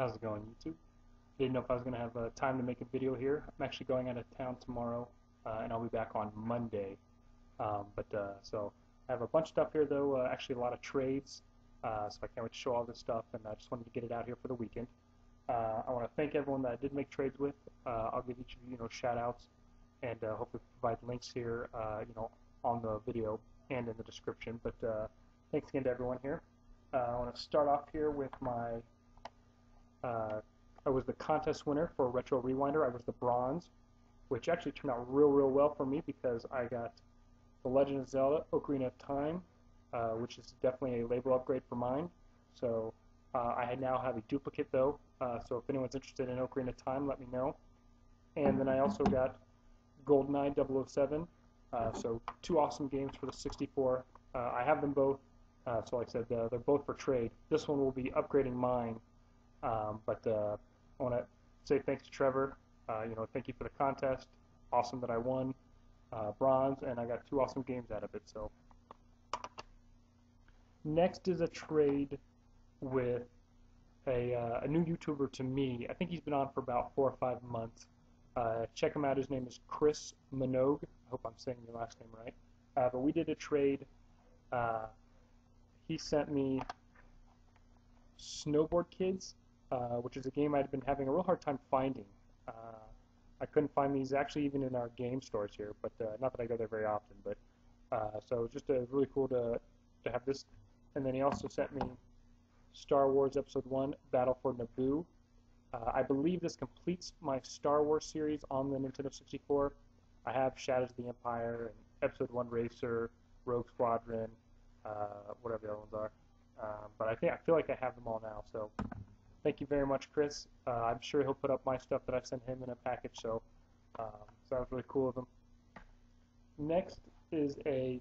How's it going, YouTube? Didn't know if I was going to have time to make a video here. I'm actually going out of town tomorrow, and I'll be back on Monday. So I have a bunch of stuff here, though, actually a lot of trades, so I can't wait to show all this stuff, and I just wanted to get it out here for the weekend. I want to thank everyone that I did make trades with. I'll give each of you, shout-outs, and hopefully provide links here, on the video and in the description. But thanks again to everyone here. I want to start off here with my I was the contest winner for Retro Rewinder. I was the bronze, which actually turned out real well for me because I got The Legend of Zelda Ocarina of Time, which is definitely a label upgrade for mine. So I now have a duplicate though, so if anyone's interested in Ocarina of Time, let me know. And then I also got GoldenEye 007, so two awesome games for the 64. I have them both, so like I said, they're both for trade. This one will be upgrading mine. I want to say thanks to Trevor. Thank you for the contest. Awesome that I won bronze, and I got two awesome games out of it. So next is a trade with a new YouTuber to me. I think he's been on for about 4 or 5 months. Check him out. His name is Chris Manogue. I hope I'm saying your last name right. But we did a trade. He sent me Snowboard Kids, which is a game I'd been having a real hard time finding. I couldn't find these actually even in our game stores here, but not that I go there very often. But so just really cool to have this. And then he also sent me Star Wars Episode 1: Battle for Naboo. I believe this completes my Star Wars series on the Nintendo 64. I have Shadows of the Empire and Episode 1 Racer, Rogue Squadron, whatever the other ones are. But I feel like I have them all now. So thank you very much, Chris. I'm sure he'll put up my stuff that I sent him in a package. So that was really cool of him. Next is a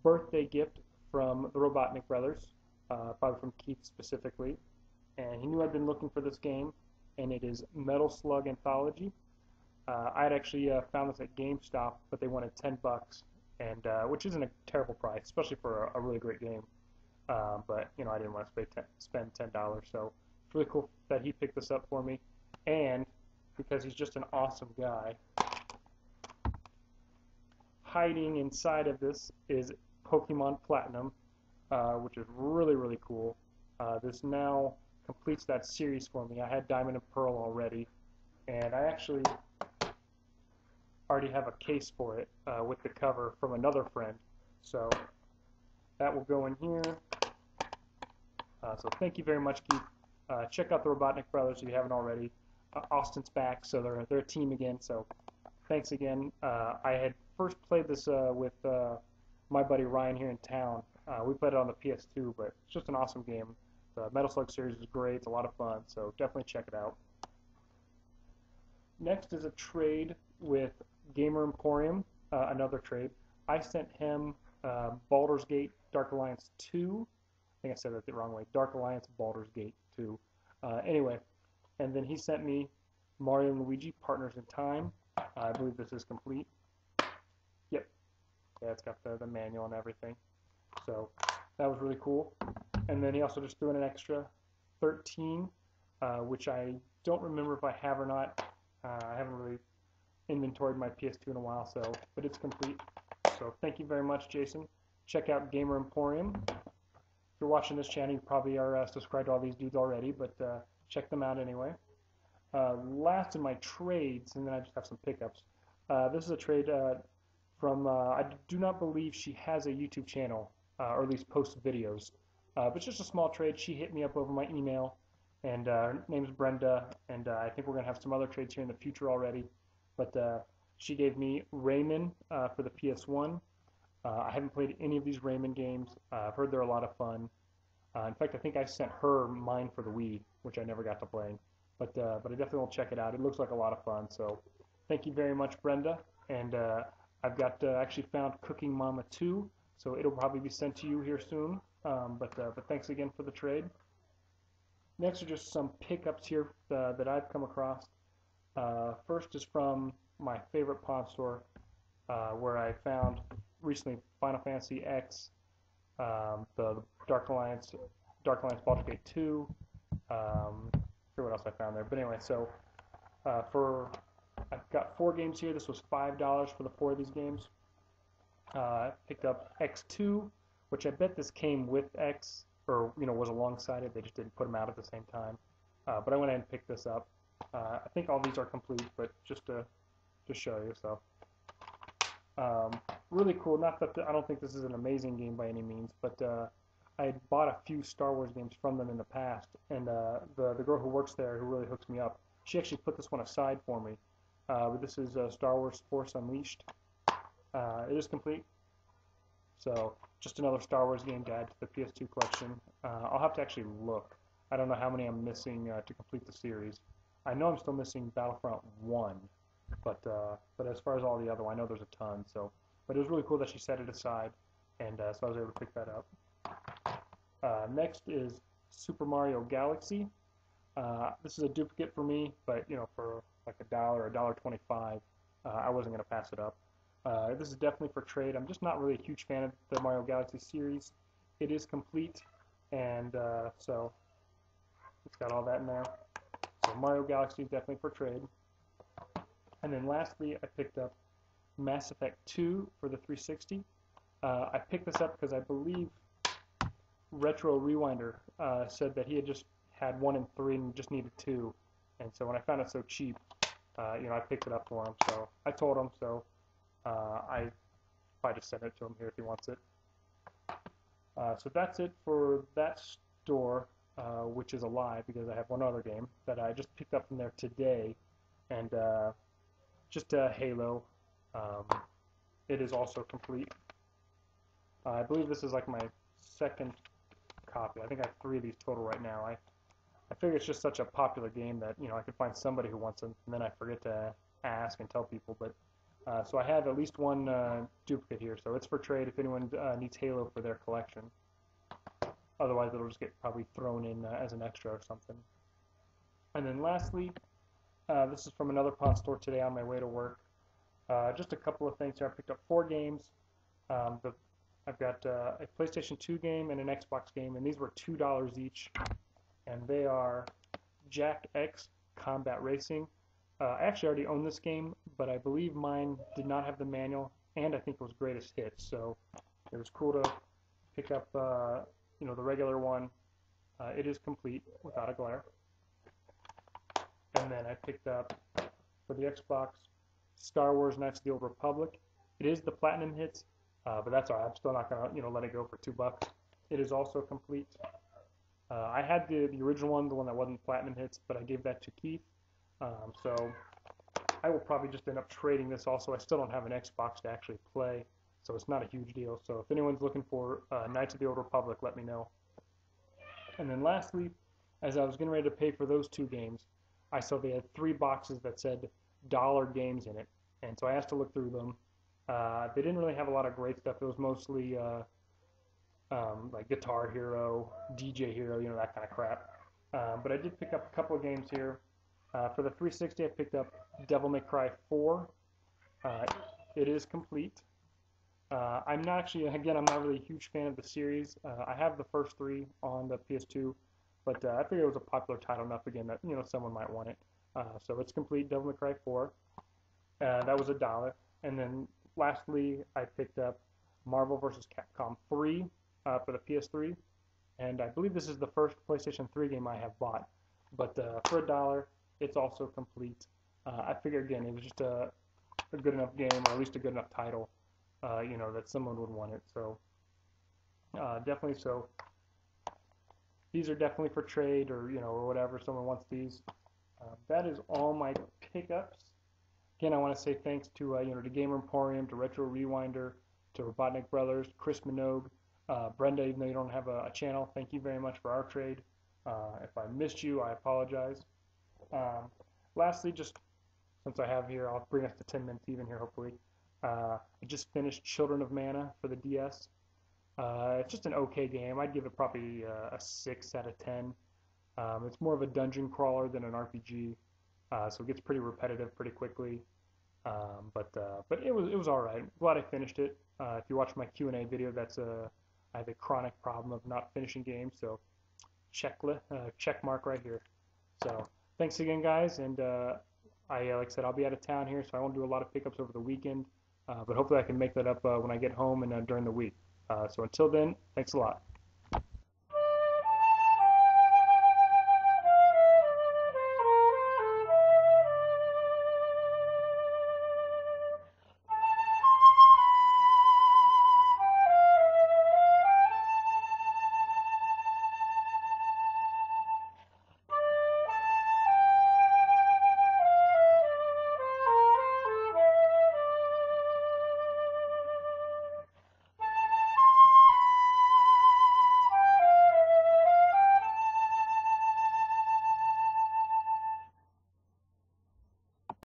birthday gift from the Robotnik brothers, probably from Keith specifically. And he knew I'd been looking for this game, and it is Metal Slug Anthology. I had actually found this at GameStop, but they wanted $10, and which isn't a terrible price, especially for a really great game. But I didn't want to spend $10, so it's really cool that he picked this up for me. And because he's just an awesome guy, hiding inside of this is Pokemon Platinum, which is really cool. This now completes that series for me. I had Diamond and Pearl already, and I actually already have a case for it with the cover from another friend. So that will go in here. So thank you very much, Keith. Check out the Robotnik brothers if you haven't already. Austin's back, so they're a team again. So thanks again. I had first played this with my buddy Ryan here in town. We played it on the PS2, but it's just an awesome game. The Metal Slug series is great. It's a lot of fun, so definitely check it out. Next is a trade with Gamer Emporium, another trade. I sent him Baldur's Gate Dark Alliance 2. I think I said that the wrong way. Dark Alliance Baldur's Gate 2. Anyway, and then he sent me Mario and Luigi Partners in Time. I believe this is complete. Yep. Yeah, it's got the manual and everything. So that was really cool. And then he also just threw in an extra 13, which I don't remember if I have or not. I haven't really inventoried my PS2 in a while, but it's complete. So thank you very much, Jason. Check out Gamer Emporium. If you're watching this channel, you probably are subscribed to all these dudes already, but check them out anyway. Last in my trades, and then I just have some pickups. This is a trade from, I do not believe she has a YouTube channel, or at least posts videos. But it's just a small trade. She hit me up over my email, and her name's Brenda, and I think we're going to have some other trades here in the future already. But she gave me Rayman for the PS1. I haven't played any of these Rayman games. I've heard they're a lot of fun. In fact, I think I sent her mine for the Wii, which I never got to play. But I definitely will check it out. It looks like a lot of fun. So thank you very much, Brenda. And I've got actually found Cooking Mama 2, so it'll probably be sent to you here soon. But thanks again for the trade. Next are just some pickups here that I've come across. First is from my favorite pawn store, where I found recently Final Fantasy X, the Dark Alliance Baldur's Gate 2, see what else I found there. But anyway, so I've got 4 games here. This was $5 for the 4 of these games. Picked up X2, which I bet this came with X, or was alongside it. They just didn't put them out at the same time. But I went ahead and picked this up. I think all these are complete, but just to show you. So really cool. Not that I don't think this is an amazing game by any means, but I had bought a few Star Wars games from them in the past, and the girl who works there, who really hooks me up, she actually put this one aside for me. But this is Star Wars Force Unleashed. It is complete. So just another Star Wars game to add to the PS2 collection. I'll have to actually look. I don't know how many I'm missing to complete the series. I know I'm still missing Battlefront 1, but as far as all the other ones, I know there's a ton. So, but it was really cool that she set it aside, and so I was able to pick that up. Next is Super Mario Galaxy. This is a duplicate for me, but for like $1 or $1.25, I wasn't going to pass it up. This is definitely for trade. I'm just not really a huge fan of the Mario Galaxy series. It is complete, and so it's got all that in there. So Mario Galaxy is definitely for trade. And then lastly, I picked up Mass Effect 2 for the 360. I picked this up because I believe Retro Rewinder said that he had just had 1 and 3 and just needed 2. And so when I found it so cheap, I picked it up for him. So I told him, so I probably just sent it to him here if he wants it. So that's it for that store, which is a lie because I have one other game that I just picked up from there today, and just Halo. It is also complete. I believe this is like my second copy. I think I have 3 of these total right now. I figure it's just such a popular game that I could find somebody who wants them, and then I forget to ask and tell people. But so I have at least 1 duplicate here, so it's for trade if anyone needs Halo for their collection. Otherwise, it'll just get probably thrown in as an extra or something. And then lastly, this is from another pawn store today on my way to work. Just a couple of things here. I picked up 4 games. I've got a PlayStation 2 game and an Xbox game, and these were $2 each. And they are Jack X Combat Racing. I actually already own this game, but I believe mine did not have the manual, and I think it was Greatest Hits. So it was cool to pick up, the regular one. It is complete without a glare. And then I picked up for the Xbox Star Wars Knights of the Old Republic. It is the Platinum Hits, but that's alright. I'm still not gonna let it go for $2. It is also complete. I had the original one, the one that wasn't Platinum Hits, but I gave that to Keith. So I will probably just end up trading this also. I still don't have an Xbox to actually play, so it's not a huge deal. So if anyone's looking for Knights of the Old Republic, let me know. And then lastly, as I was getting ready to pay for those 2 games, I saw they had 3 boxes that said dollar games in it, and so I asked to look through them. They didn't really have a lot of great stuff. It was mostly like Guitar Hero, DJ Hero, that kind of crap. But I did pick up a couple of games here. For the 360, I picked up Devil May Cry 4. It is complete. I'm not really a huge fan of the series. I have the first 3 on the PS2, but I figured it was a popular title enough again that someone might want it. So it's complete, Devil May Cry 4. That was $1. And then lastly, I picked up Marvel vs. Capcom 3 for the PS3, and I believe this is the first PlayStation 3 game I have bought. But for $1, it's also complete. I figure again it was just a good enough game, or at least a good enough title, that someone would want it. So definitely. So these are definitely for trade, or whatever. Someone wants these. That is all my pickups. Again, I want to say thanks to to Gamer Emporium, to Retro Rewinder, to Robotnik Brothers, Chris Manogue, Brenda. Even though you don't have a channel, thank you very much for our trade. If I missed you, I apologize. Lastly, just since I have here, I'll bring us to 10 minutes even here, hopefully. I just finished Children of Mana for the DS. It's just an okay game. I'd give it probably a 6 out of 10. It's more of a dungeon crawler than an RPG, so it gets pretty repetitive pretty quickly. But it was all right. Glad I finished it. If you watch my Q&A video, I have a chronic problem of not finishing games, so check mark right here. So thanks again, guys. And like I said, I'll be out of town here, so I won't do a lot of pickups over the weekend. But hopefully I can make that up when I get home and during the week. So until then, thanks a lot.